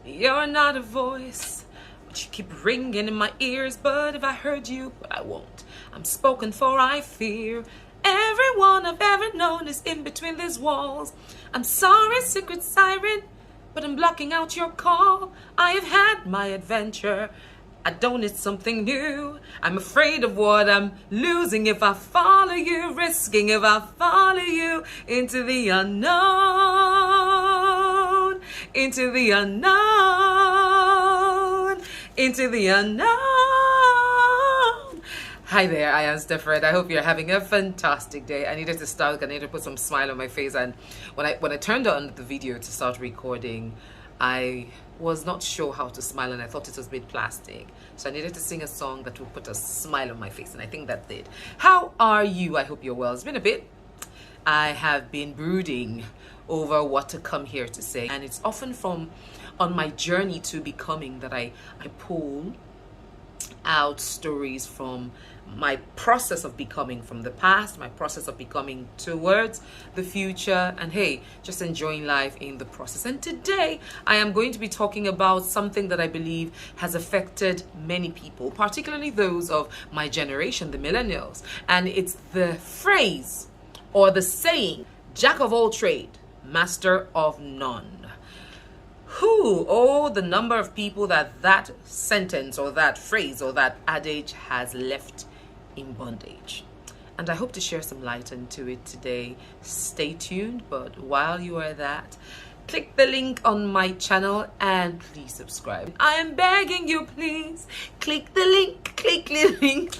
You're not a voice, but you keep ringing in my ears. But if I heard you, but I won't. I'm spoken for, I fear. Everyone I've ever known is in between these walls. I'm sorry, secret siren, but I'm blocking out your call. I have had my adventure. I don't need something new. I'm afraid of what I'm losing if I follow you, risking if I follow you into the unknown, into the unknown, into the unknown. Hi there, I am Stepfred. I hope you're having a fantastic day. I needed to start, I needed to put some smile on my face, and when I turned on the video to start recording, I was not sure how to smile and I thought it was made plastic. So I needed to sing a song that would put a smile on my face, and I think that did. How are you? I hope you're well. It's been a bit. I have been brooding over what to come here to say, and it's often from on my journey to becoming that I pull out stories from my process of becoming from the past, my process of becoming towards the future, and hey, just enjoying life in the process. And today I am going to be talking about something that I believe has affected many people, particularly those of my generation, the millennials, and it's the phrase or the saying, jack of all trade, master of none. Oh, the number of people that sentence or that phrase or that adage has left in bondage. And I hope to share some light into it today. Stay tuned, but while you are that, click the link on my channel and please subscribe. I am begging you, please click the link,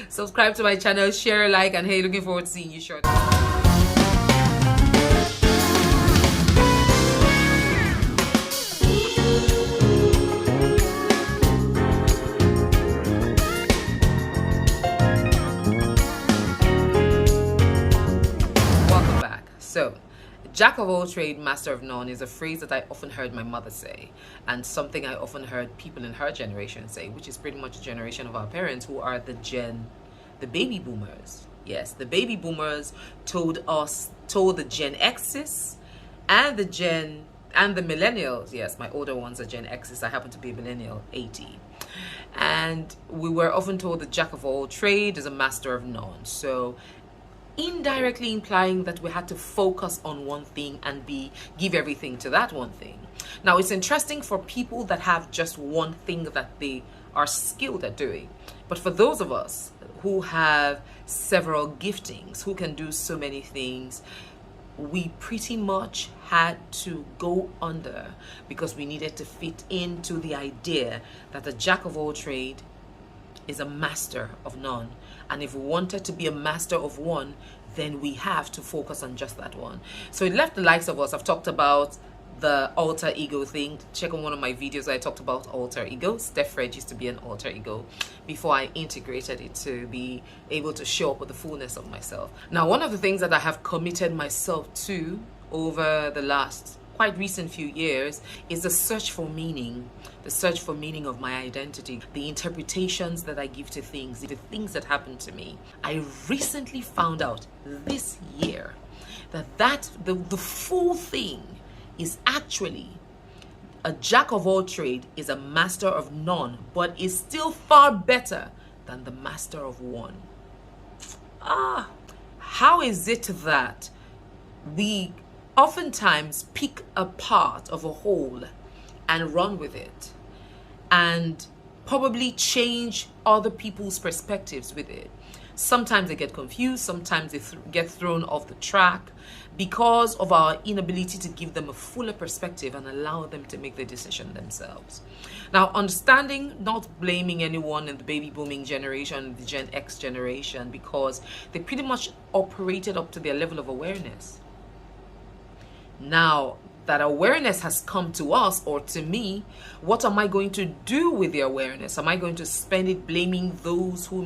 subscribe to my channel, share, like, and hey, looking forward to seeing you shortly. So, jack of all trade, master of none is a phrase that I often heard my mother say, and something I often heard people in her generation say, which is pretty much a generation of our parents who are the baby boomers. Yes, the baby boomers told the Gen X's and the millennials. Yes, my older ones are Gen X's. I happen to be a millennial, 80. And we were often told the jack of all trade is a master of none. So indirectly implying that we had to focus on one thing and give everything to that one thing. Now, it's interesting for people that have just one thing that they are skilled at doing, but for those of us who have several giftings, who can do so many things, we pretty much had to go under because we needed to fit into the idea that the jack of all trade is a master of none. And if we wanted to be a master of one, then we have to focus on just that one. So it left the likes of us. I've talked about the alter ego thing. Check on one of my videos where I talked about alter ego. Stepfred used to be an alter ego before I integrated it to be able to show up with the fullness of myself. Now, one of the things that I have committed myself to over the last quite recent few years is the search for meaning of my identity, the interpretations that I give to things, the things that happen to me. I recently found out this year that the full thing is actually a jack of all trade is a master of none, but is still far better than the master of one. How is it that we oftentimes pick a part of a whole and run with it and probably change other people's perspectives with it? Sometimes they get confused, sometimes they get thrown off the track because of our inability to give them a fuller perspective and allow them to make the decision themselves. Now, understanding, not blaming anyone in the baby booming generation, the Gen X generation, because they pretty much operated up to their level of awareness. Now that awareness has come to us or to me, what am I going to do with the awareness? Am I going to spend it blaming those who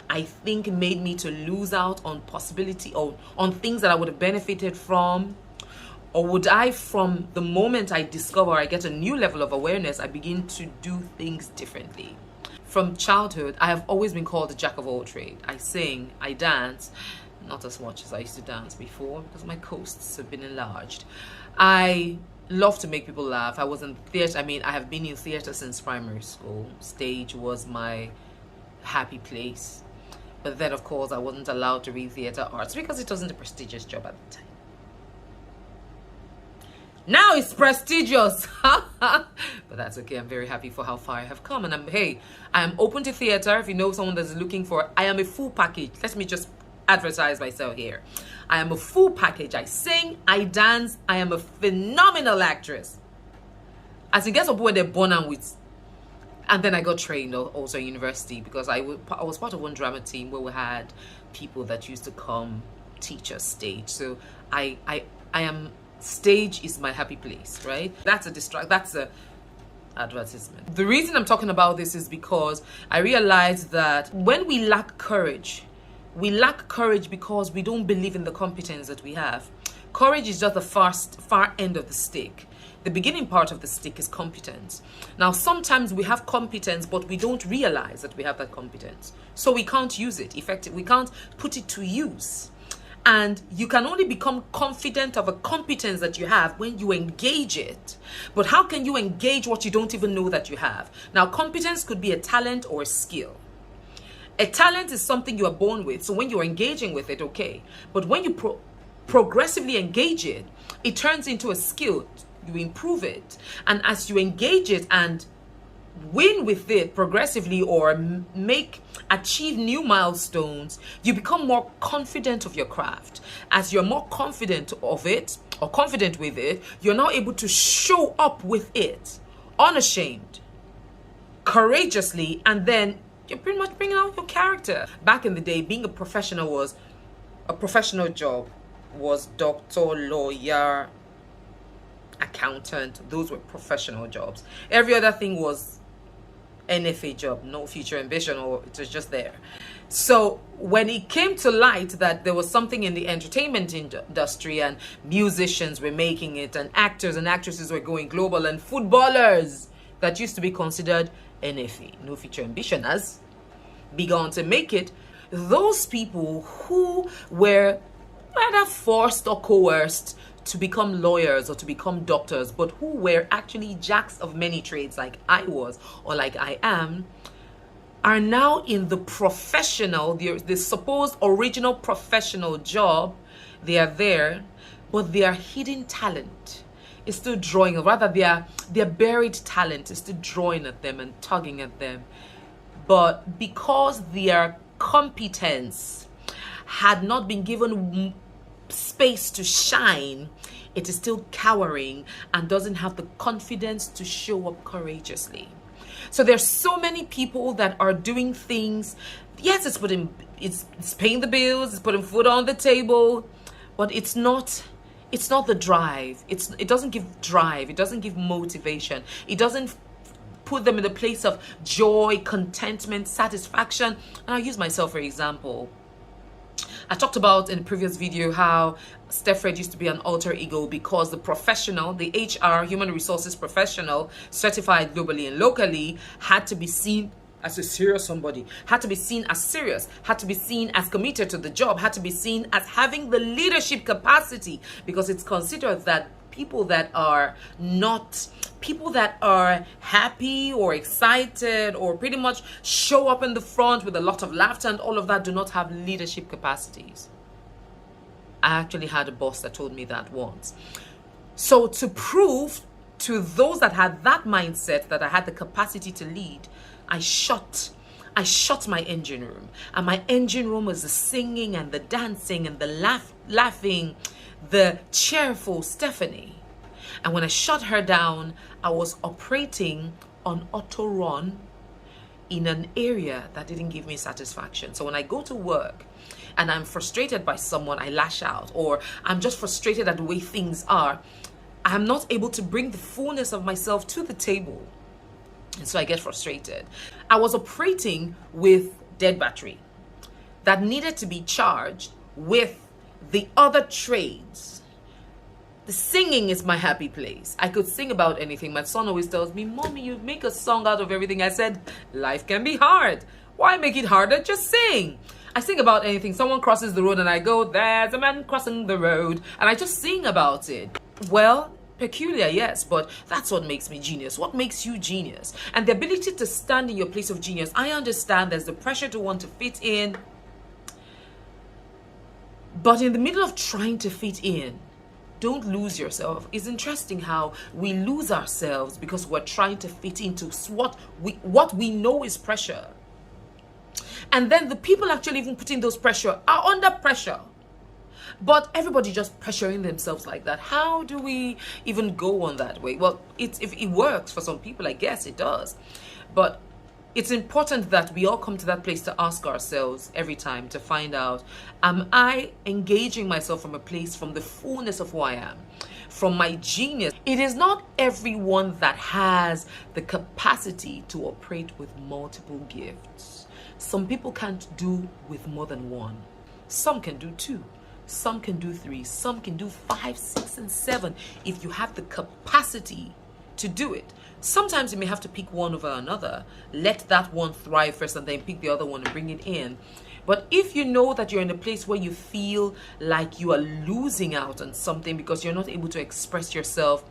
I think made me to lose out on possibility or on things that I would have benefited from? Or would I, from the moment I discover I get a new level of awareness, I begin to do things differently? From childhood, I have always been called a jack of all trade. I sing, I dance, not as much as I used to dance before because my coasts have been enlarged. I love to make people laugh. I was in theater. I mean, I have been in theater since primary school. Stage was my happy place. But then, of course, I wasn't allowed to read theater arts because it wasn't a prestigious job at the time. Now it's prestigious. But that's okay. I'm very happy for how far I have come. And I am open to theater. If you know someone that's looking for, I am a full package. Let me just advertise myself here. I am a full package. I sing, I dance, I am a phenomenal actress. As you get up where they're born and with. And then I got trained also at university because I was part of one drama team where we had people that used to come teach us stage. So I am, stage is my happy place, right? That's a advertisement. The reason I'm talking about this is because I realized that when we lack courage because we don't believe in the competence that we have. Courage is just the far end of the stick. The beginning part of the stick is competence. Now, sometimes we have competence, but we don't realize that we have that competence. So we can't use it effectively. We can't put it to use. And you can only become confident of a competence that you have when you engage it. But how can you engage what you don't even know that you have? Now, competence could be a talent or a skill. A talent is something you are born with. So when you're engaging with it, okay. But when you progressively engage it, it turns into a skill. You improve it. And as you engage it and win with it progressively or achieve new milestones, you become more confident of your craft. As you're more confident of it or confident with it, you're now able to show up with it unashamed, courageously, and then you're pretty much bringing out your character. Back in the day, being a professional job was doctor, lawyer, accountant. Those were professional jobs. Every other thing was NFA job, no future ambition, or it was just there. So when it came to light that there was something in the entertainment industry and musicians were making it and actors and actresses were going global and footballers that used to be considered NFA, no future ambitioners, began to make it, those people who were either forced or coerced to become lawyers or to become doctors, but who were actually jacks of many trades like I was or like I am, are now in the professional, the supposed original professional job. They are there, but their hidden talent is still drawing, or rather their buried talent is still drawing at them and tugging at them. But because their competence had not been given space to shine, it is still cowering and doesn't have the confidence to show up courageously. So there's so many people that are doing things. Yes, it's paying the bills, it's putting food on the table, but it's not the drive. It doesn't give drive. It doesn't give motivation. It doesn't put them in a place of joy, contentment, satisfaction. And I'll use myself for example. I talked about in the previous video how Stepfred used to be an alter ego because the professional, the HR, human resources professional, certified globally and locally, had to be seen as a serious somebody, had to be seen as serious, had to be seen as committed to the job, had to be seen as having the leadership capacity, because it's considered that people that are happy or excited or pretty much show up in the front with a lot of laughter and all of that do not have leadership capacities. I actually had a boss that told me that once. So to prove to those that had that mindset that I had the capacity to lead, I shut my engine room. And my engine room was the singing and the dancing and the laughing, the cheerful Stephanie. And when I shut her down, I was operating on auto run in an area that didn't give me satisfaction. So when I go to work and I'm frustrated by someone, I lash out, or I'm just frustrated at the way things are, I'm not able to bring the fullness of myself to the table. And so I get frustrated. I was operating with dead battery that needed to be charged with the other trades. The singing is my happy place. I could sing about anything. My son always tells me, "Mommy, you make a song out of everything." I said, life can be hard. Why make it harder? Just sing. I sing about anything. Someone crosses the road and I go, "There's a man crossing the road." And I just sing about it. Well, Peculiar, yes, but that's what makes me genius. What makes you genius? And the ability to stand in your place of genius. I understand there's the pressure to want to fit in, but in the middle of trying to fit in, don't lose yourself. It's interesting how we lose ourselves because we're trying to fit into what we know is pressure. And then the people actually even putting those pressure are under pressure. But everybody just pressuring themselves like that. How do we even go on that way? Well, if it works for some people, I guess it does. But it's important that we all come to that place to ask ourselves every time to find out, am I engaging myself from a place, from the fullness of who I am, from my genius? It is not everyone that has the capacity to operate with multiple gifts. Some people can't do with more than one. Some can do two. Some can do three. Some can do 5, 6, and 7 if you have the capacity to do it. Sometimes you may have to pick one over another. Let that one thrive first and then pick the other one and bring it in. But if you know that you're in a place where you feel like you are losing out on something because you're not able to express yourself,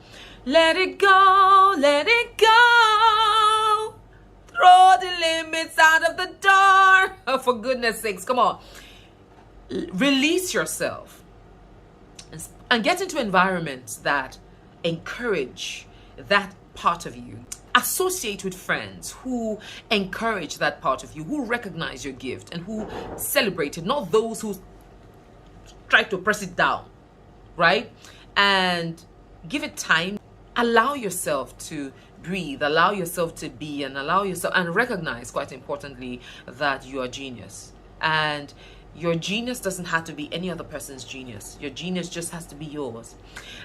let it go, let it go. Throw the limits out of the door. Oh, for goodness sakes, come on. Release yourself and get into environments that encourage that part of you. Associate with friends who encourage that part of you, who recognize your gift and who celebrate it, not those who try to press it down, right? And give it time. Allow yourself to breathe, allow yourself to be, and allow yourself and recognize, quite importantly, that you are genius. And your genius doesn't have to be any other person's genius. Your genius just has to be yours.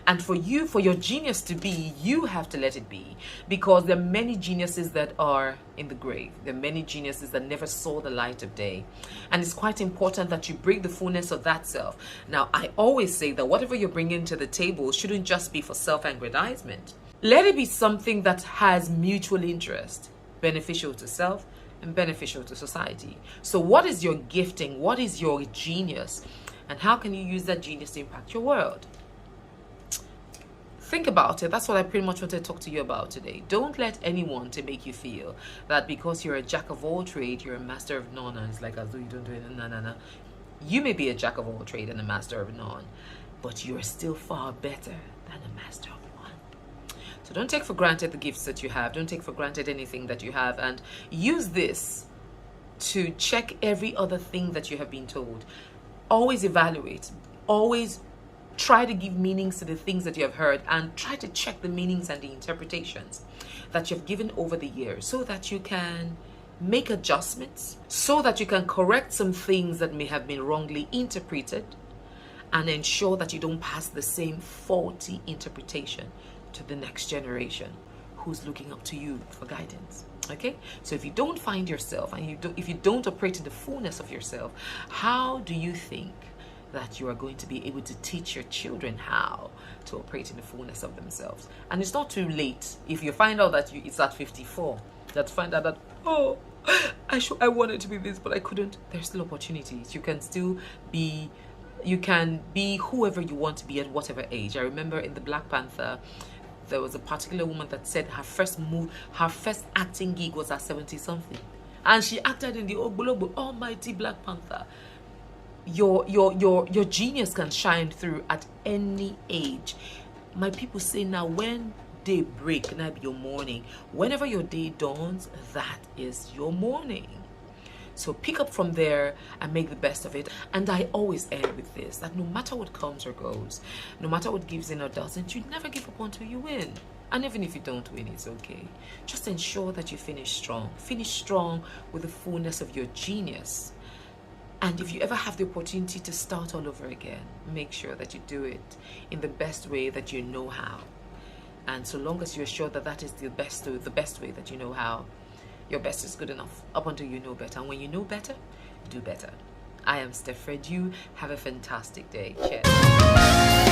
And for your genius to be, you have to let it be. Because there are many geniuses that are in the grave. There are many geniuses that never saw the light of day. And it's quite important that you bring the fullness of that self. Now, I always say that whatever you're bringing to the table shouldn't just be for self-aggrandizement. Let it be something that has mutual interest, beneficial to self, and beneficial to society. So what is your gifting? What is your genius? And how can you use that genius to impact your world? Think about it. That's what I pretty much wanted to talk to you about today. Don't let anyone to make you feel that because you're a jack of all trade, you're a master of none. And it's like as though you don't do it. No. You may be a jack of all trade and a master of none, but you're still far better than a master of one. So don't take for granted the gifts that you have. Don't take for granted anything that you have, and use this to check every other thing that you have been told. Always evaluate. Always try to give meanings to the things that you have heard, and try to check the meanings and the interpretations that you've given over the years so that you can make adjustments, so that you can correct some things that may have been wrongly interpreted, and ensure that you don't pass the same faulty interpretation to the next generation who's looking up to you for guidance. Okay, so if you don't find yourself and if you don't operate in the fullness of yourself, how do you think that you are going to be able to teach your children how to operate in the fullness of themselves? And it's not too late. If you find out that it's at 54, that find out that, oh, I wanted to be this, but I couldn't. There's still opportunities. You can still be, you can be whoever you want to be at whatever age. I remember in the Black Panther, there was a particular woman that said her first acting gig was at 70-something, and she acted in the Ogbologbo Almighty Black Panther. Your genius can shine through at any age. My people say now, when day break, now be your morning. Whenever your day dawns, that is your morning. So pick up from there and make the best of it. And I always end with this, that no matter what comes or goes, no matter what gives in or doesn't, you never give up until you win. And even if you don't win, it's okay. Just ensure that you finish strong. Finish strong with the fullness of your genius. And if you ever have the opportunity to start all over again, make sure that you do it in the best way that you know how. And so long as you're sure that that is the best way that you know how, your best is good enough up until you know better. And when you know better, do better. I am Steph Fred. You have a fantastic day. Cheers.